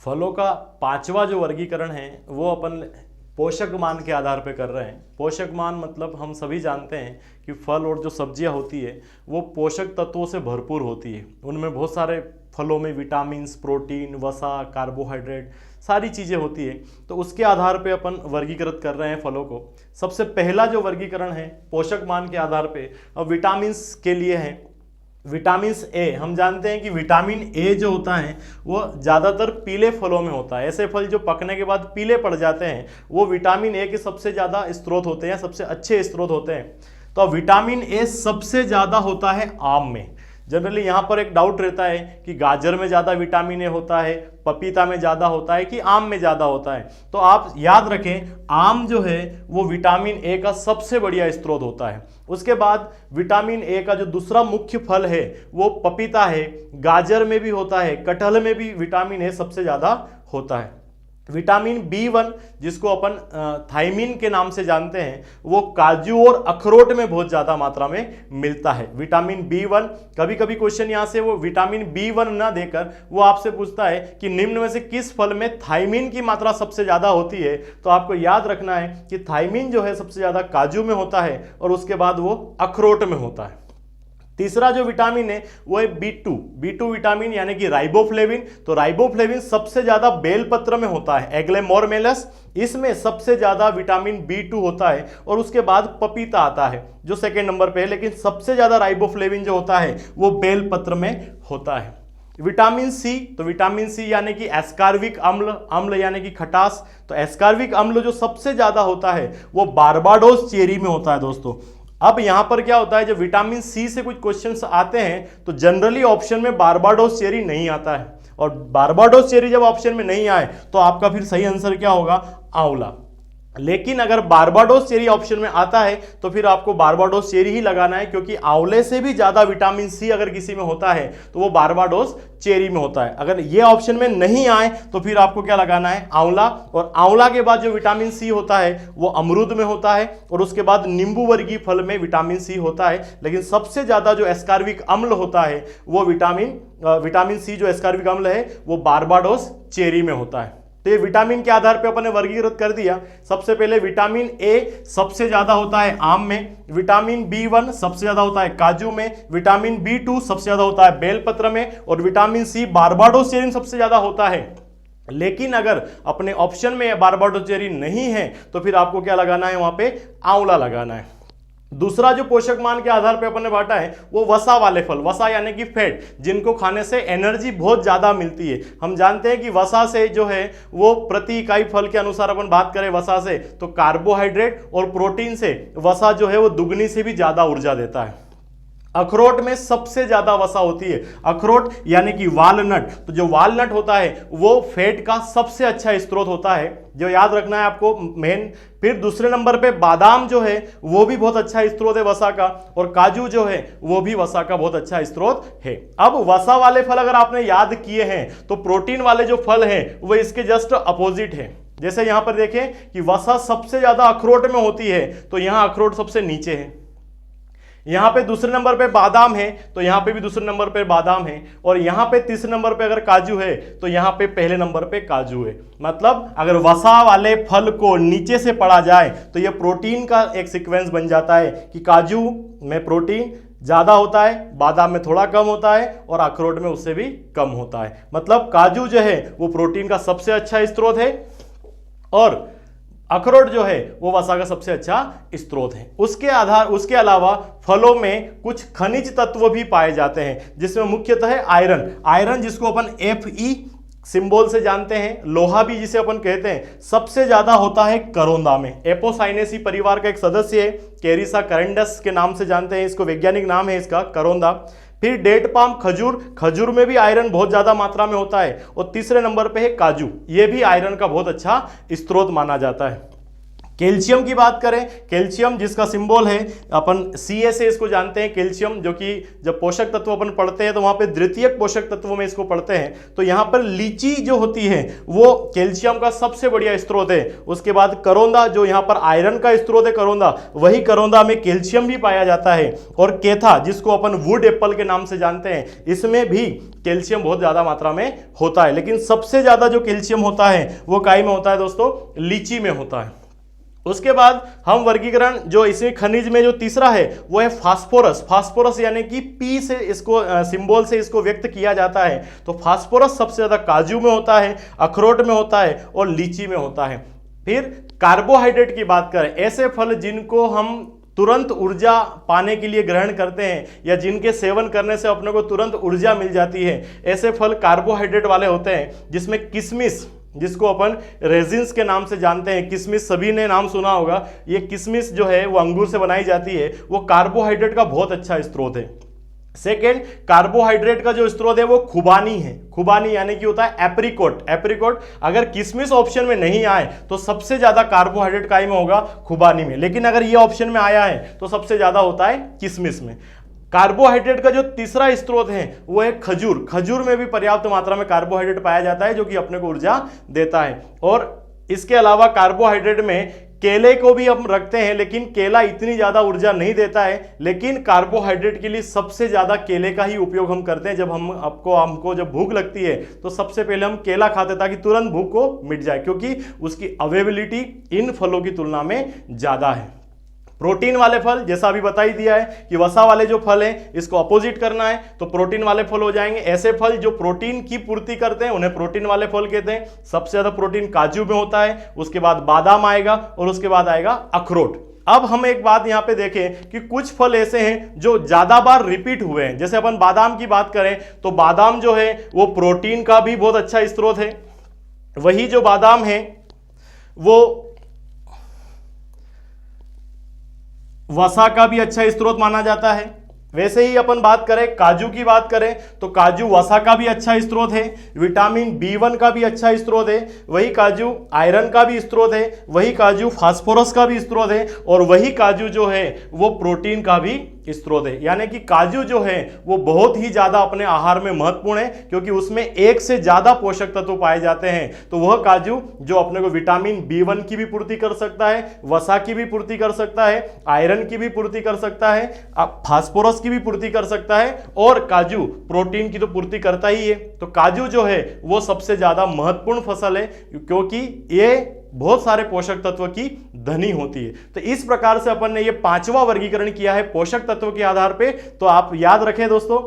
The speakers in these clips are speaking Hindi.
फलों का पांचवा जो वर्गीकरण है वो अपन पोषक मान के आधार पे कर रहे हैं। पोषक मान मतलब हम सभी जानते हैं कि फल और जो सब्जियां होती है वो पोषक तत्वों से भरपूर होती है। उनमें बहुत सारे फलों में विटामिन्स, प्रोटीन, वसा, कार्बोहाइड्रेट सारी चीज़ें होती है। तो उसके आधार पे अपन वर्गीकृत कर रहे हैं फलों को। सबसे पहला जो वर्गीकरण है पोषक मान के आधार पे अब विटामिन्स के लिए है। विटामिन ए, हम जानते हैं कि विटामिन ए जो होता है वो ज़्यादातर पीले फलों में होता है। ऐसे फल जो पकने के बाद पीले पड़ जाते हैं वो विटामिन ए के सबसे ज़्यादा स्रोत होते हैं, सबसे अच्छे स्रोत होते हैं। तो विटामिन ए सबसे ज़्यादा होता है आम में। जनरली यहाँ पर एक डाउट रहता है कि गाजर में ज़्यादा विटामिन ए होता है, पपीता में ज़्यादा होता है कि आम में ज़्यादा होता है। तो आप याद रखें आम जो है वो विटामिन ए का सबसे बढ़िया स्रोत होता है। उसके बाद विटामिन ए का जो दूसरा मुख्य फल है वो पपीता है। गाजर में भी होता है, कटहल में भी विटामिन ए सबसे ज़्यादा होता है। विटामिन B1 जिसको अपन थायमिन के नाम से जानते हैं वो काजू और अखरोट में बहुत ज़्यादा मात्रा में मिलता है। विटामिन B1, कभी कभी क्वेश्चन यहाँ से वो विटामिन B1 ना देकर वो आपसे पूछता है कि निम्न में से किस फल में थायमिन की मात्रा सबसे ज़्यादा होती है। तो आपको याद रखना है कि थायमिन जो है सबसे ज़्यादा काजू में होता है और उसके बाद वो अखरोट में होता है। तीसरा जो विटामिन है वो है B2 विटामिन यानी कि राइबोफ्लेविन। तो राइबोफ्लेविन सबसे ज्यादा बेलपत्र में होता है, एग्लेमोरमेलस, इसमें सबसे ज्यादा विटामिन B2 होता है। और उसके बाद पपीता आता है जो सेकेंड नंबर पे है, लेकिन सबसे ज्यादा राइबोफ्लेविन जो होता है वो बेलपत्र में होता है। विटामिन सी, तो विटामिन सी यानी कि एस्कार्बिक अम्ल, अम्ल यानी कि खटास। तो एस्कार्बिक अम्ल जो सबसे ज्यादा होता है वो बारबाडोस चेरी में होता है दोस्तों। अब यहां पर क्या होता है, जब विटामिन सी से कुछ क्वेश्चंस आते हैं तो जनरली ऑप्शन में बारबाडोस चेरी नहीं आता है। और बारबाडोस चेरी जब ऑप्शन में नहीं आए तो आपका फिर सही आंसर क्या होगा, आंवला। लेकिन अगर बारबाडोस चेरी ऑप्शन में आता है तो फिर आपको बारबाडोस चेरी ही लगाना है, क्योंकि आंवले से भी ज्यादा विटामिन सी अगर किसी में होता है तो वो बारबाडोस चेरी में होता है। अगर ये ऑप्शन में नहीं आए तो फिर आपको क्या लगाना है, आंवला। और आंवला के बाद जो विटामिन सी होता है वो अमरूद में होता है और उसके बाद नींबू वर्गीय फल में विटामिन सी होता है। लेकिन सबसे ज्यादा जो एस्कार्बिक अम्ल होता है वो विटामिन सी जो एस्कार्बिक अम्ल है वो बारबाडोस चेरी में होता है। तो ये विटामिन के आधार पे अपन ने वर्गीकृत कर दिया। सबसे पहले विटामिन ए सबसे ज्यादा होता है आम में, विटामिन B1 सबसे ज्यादा होता है काजू में, विटामिन B2 सबसे ज्यादा होता है बेलपत्र में और विटामिन सी बारबाडोस चेरी में सबसे ज्यादा होता है। लेकिन अगर अपने ऑप्शन में बारबाडोस चेरी नहीं है तो फिर आपको क्या लगाना है, वहां पे आंवला लगाना है। दूसरा जो पोषक मान के आधार पे अपन ने बांटा है वो वसा वाले फल, वसा यानी कि फैट, जिनको खाने से एनर्जी बहुत ज्यादा मिलती है। हम जानते हैं कि वसा से जो है वो प्रति इकाई फल के अनुसार अपन बात करें वसा से तो कार्बोहाइड्रेट और प्रोटीन से वसा जो है वो दुगनी से भी ज्यादा ऊर्जा देता है। अखरोट में सबसे ज्यादा वसा होती है, अखरोट यानी कि वालनट। तो जो वालनट होता है वो फैट का सबसे अच्छा स्रोत होता है, जो याद रखना है आपको मेन। फिर दूसरे नंबर पे बादाम जो है वो भी बहुत अच्छा स्रोत है वसा का, और काजू जो है वो भी वसा का बहुत अच्छा स्रोत है। अब वसा वाले फल अगर आपने याद किए हैं तो प्रोटीन वाले जो फल हैं वो इसके जस्ट अपोजिट है। जैसे यहां पर देखें कि वसा सबसे ज्यादा अखरोट में होती है तो यहां अखरोट सबसे नीचे है। यहां पे दूसरे नंबर पे बादाम है तो यहां पे भी दूसरे नंबर पे बादाम है, और यहां पे तीसरे नंबर पे अगर काजू है तो यहां पे पहले नंबर पे काजू है। मतलब अगर वसा वाले फल को नीचे से पढ़ा जाए तो यह प्रोटीन का एक सीक्वेंस बन जाता है कि काजू में प्रोटीन ज्यादा होता है, बादाम में थोड़ा कम होता है और अखरोट में उससे भी कम होता है। मतलब काजू जो है वो प्रोटीन का सबसे अच्छा स्रोत है और अखरोट जो है वो वसा का सबसे अच्छा स्रोत है। उसके अलावा फलों में कुछ खनिज तत्व भी पाए जाते हैं जिसमें मुख्यतः है आयरन जिसको अपन Fe सिंबल से जानते हैं, लोहा भी जिसे अपन कहते हैं, सबसे ज्यादा होता है करोंदा में। एपोसाइनेसी परिवार का एक सदस्य है, कैरिसा करेंडस के नाम से जानते हैं इसको, वैज्ञानिक नाम है इसका करोंदा। फिर डेट पाम, खजूर में भी आयरन बहुत ज्यादा मात्रा में होता है। और तीसरे नंबर पे है काजू, ये भी आयरन का बहुत अच्छा स्रोत माना जाता है। कैल्शियम की बात करें, कैल्शियम जिसका सिंबल है अपन Ca से इसको जानते हैं, कैल्शियम, जो कि जब पोषक तत्व अपन पढ़ते हैं तो वहां पे द्वितीयक पोषक तत्वों में इसको पढ़ते हैं। तो यहां पर लीची जो होती है वो कैल्शियम का सबसे बढ़िया स्रोत है। उसके बाद करौंदा, जो यहां पर आयरन का स्रोत है करौंदा, वही करौंदा में कैल्शियम भी पाया जाता है। और केथा, जिसको अपन वुड एप्पल के नाम से जानते हैं, इसमें भी कैल्शियम बहुत ज्यादा मात्रा में होता है। लेकिन सबसे ज्यादा जो कैल्शियम होता है वो काय में होता है दोस्तों? लीची में होता है। उसके बाद हम वर्गीकरण जो इसी खनिज में जो तीसरा है वो है फास्फोरस। फास्फोरस यानी कि पी से इसको सिंबल से इसको व्यक्त किया जाता है। तो फास्फोरस सबसे ज्यादा काजू में होता है, अखरोट में होता है और लीची में होता है। फिर कार्बोहाइड्रेट की बात करें, ऐसे फल जिनको हम तुरंत ऊर्जा पाने के लिए ग्रहण करते हैं या जिनके सेवन करने से अपने को तुरंत ऊर्जा मिल जाती है, ऐसे फल कार्बोहाइड्रेट वाले होते हैं। जिसमें किशमिश, जिसको अपन रेजिन्स के नाम से जानते हैं, किशमिश सभी ने नाम सुना होगा, ये किशमिश जो है वो अंगूर से बनाई जाती है, वो कार्बोहाइड्रेट का बहुत अच्छा स्रोत है। सेकेंड, कार्बोहाइड्रेट का जो स्रोत है वो खुबानी है। खुबानी यानी कि होता है एप्रिकॉट। एप्रिकॉट अगर किशमिश ऑप्शन में नहीं आए तो सबसे ज्यादा कार्बोहाइड्रेट काय में होगा? खुबानी में। लेकिन अगर ये ऑप्शन में आया है तो सबसे ज्यादा होता है किशमिश में। कार्बोहाइड्रेट का जो तीसरा स्रोत है वो है खजूर। खजूर में भी पर्याप्त मात्रा में कार्बोहाइड्रेट पाया जाता है जो कि अपने को ऊर्जा देता है। और इसके अलावा कार्बोहाइड्रेट में केले को भी हम रखते हैं, लेकिन केला इतनी ज्यादा ऊर्जा नहीं देता है। लेकिन कार्बोहाइड्रेट के लिए सबसे ज्यादा केले का ही उपयोग हम करते हैं। जब हमको जब भूख लगती है तो सबसे पहले हम केला खाते हैं ताकि तुरंत भूख को मिट जाए, क्योंकि उसकी अवेलेबिलिटी इन फलों की तुलना में ज्यादा है। प्रोटीन वाले फल, जैसा अभी बता ही दिया है कि वसा वाले जो फल हैं इसको अपोजिट करना है तो प्रोटीन वाले फल हो जाएंगे। ऐसे फल जो प्रोटीन की पूर्ति करते हैं उन्हें प्रोटीन वाले फल कहते हैं। सबसे ज्यादा प्रोटीन काजू में होता है, उसके बाद बादाम आएगा और उसके बाद आएगा अखरोट। अब हम एक बात यहां पे देखें कि कुछ फल ऐसे हैं जो ज्यादा बार रिपीट हुए हैं। जैसे अपन बादाम की बात करें तो बादाम जो है वो प्रोटीन का भी बहुत अच्छा स्रोत है। वही जो बादाम है वो वसा का भी अच्छा स्रोत माना जाता है। वैसे ही अपन बात करें काजू की बात करें तो काजू वसा का भी अच्छा स्रोत है, विटामिन B1 का भी अच्छा स्रोत है, वही काजू आयरन का भी स्रोत है, वही काजू फास्फोरस का भी स्रोत है और वही काजू जो है वो प्रोटीन का भी स्रोत है। यानी कि काजू जो है वो बहुत ही ज्यादा अपने आहार में महत्वपूर्ण है, क्योंकि उसमें एक से ज्यादा पोषक तत्व पाए जाते हैं। तो वह काजू जो अपने को विटामिन B1 की भी पूर्ति कर सकता है, वसा की भी पूर्ति कर सकता है, आयरन की भी पूर्ति कर सकता है, फास्फोरस की भी पूर्ति कर सकता है और काजू प्रोटीन की तो पूर्ति करता ही है। तो काजू जो है वो सबसे ज्यादा महत्वपूर्ण फसल है, क्योंकि ये बहुत सारे पोषक तत्व की धनी होती है। तो इस प्रकार से अपन ने ये 5वां वर्गीकरण किया है पोषक तत्व के आधार पे। तो आप याद रखें दोस्तों,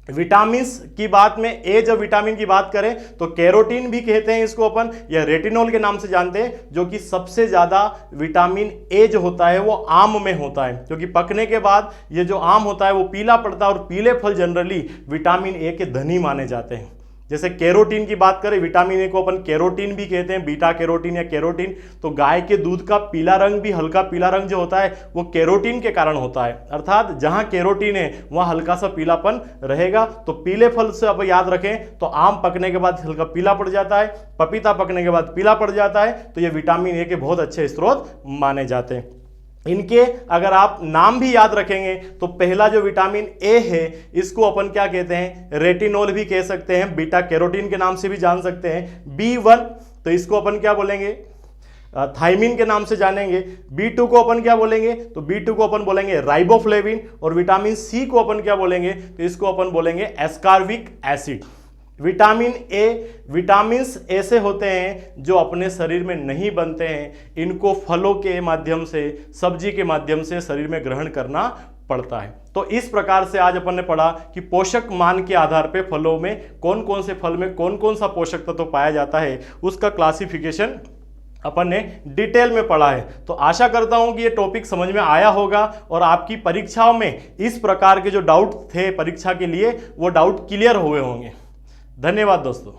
विटामिन की बात में ए जब विटामिन की बात करें तो कैरोटीन भी कहते हैं इसको अपन, या रेटिनॉल के नाम से जानते हैं, जो कि सबसे ज्यादा विटामिन ए जो होता है वो आम में होता है, क्योंकि पकने के बाद ये जो आम होता है वो पीला पड़ता है और पीले फल जनरली विटामिन ए के धनी माने जाते हैं। जैसे कैरोटीन की बात करें, विटामिन ए को अपन कैरोटीन भी कहते हैं, बीटा कैरोटीन या कैरोटीन। तो गाय के दूध का पीला रंग भी, हल्का पीला रंग जो होता है वो कैरोटीन के कारण होता है। अर्थात जहां कैरोटीन है वहां हल्का सा पीलापन रहेगा। तो पीले फल से अब याद रखें तो आम पकने के बाद हल्का पीला पड़ जाता है, पपीता पकने के बाद पीला पड़ जाता है। तो ये विटामिन ए के बहुत अच्छे स्रोत माने जाते हैं। इनके अगर आप नाम भी याद रखेंगे तो पहला जो विटामिन ए है इसको अपन क्या कहते हैं? रेटिनॉल भी कह सकते हैं, बीटा कैरोटीन के नाम से भी जान सकते हैं। B1 तो इसको अपन क्या बोलेंगे? थाइमिन के नाम से जानेंगे। B2 को अपन क्या बोलेंगे? तो B2 को अपन बोलेंगे राइबोफ्लेविन। और विटामिन सी को अपन क्या बोलेंगे? तो इसको अपन बोलेंगे ascorbic acid. Vitamin A, vitamins ऐसे होते हैं जो अपने शरीर में नहीं बनते हैं, इनको फलों के माध्यम से, सब्जी के माध्यम से शरीर में ग्रहण करना पड़ता है। तो इस प्रकार से आज अपन ने पढ़ा कि पोषक मान के आधार पे फलों में कौन कौन से फल में कौन कौन सा पोषक तत्व पाया जाता है, उसका क्लासिफिकेशन अपन ने डिटेल में पढ़ा है। तो आशा करता हूं कि ये टॉपिक समझ में आया होगा और आपकी परीक्षाओं में इस प्रकार के जो डाउट थे परीक्षा के लिए वो डाउट क्लियर हुए होंगे। धन्यवाद दोस्तों।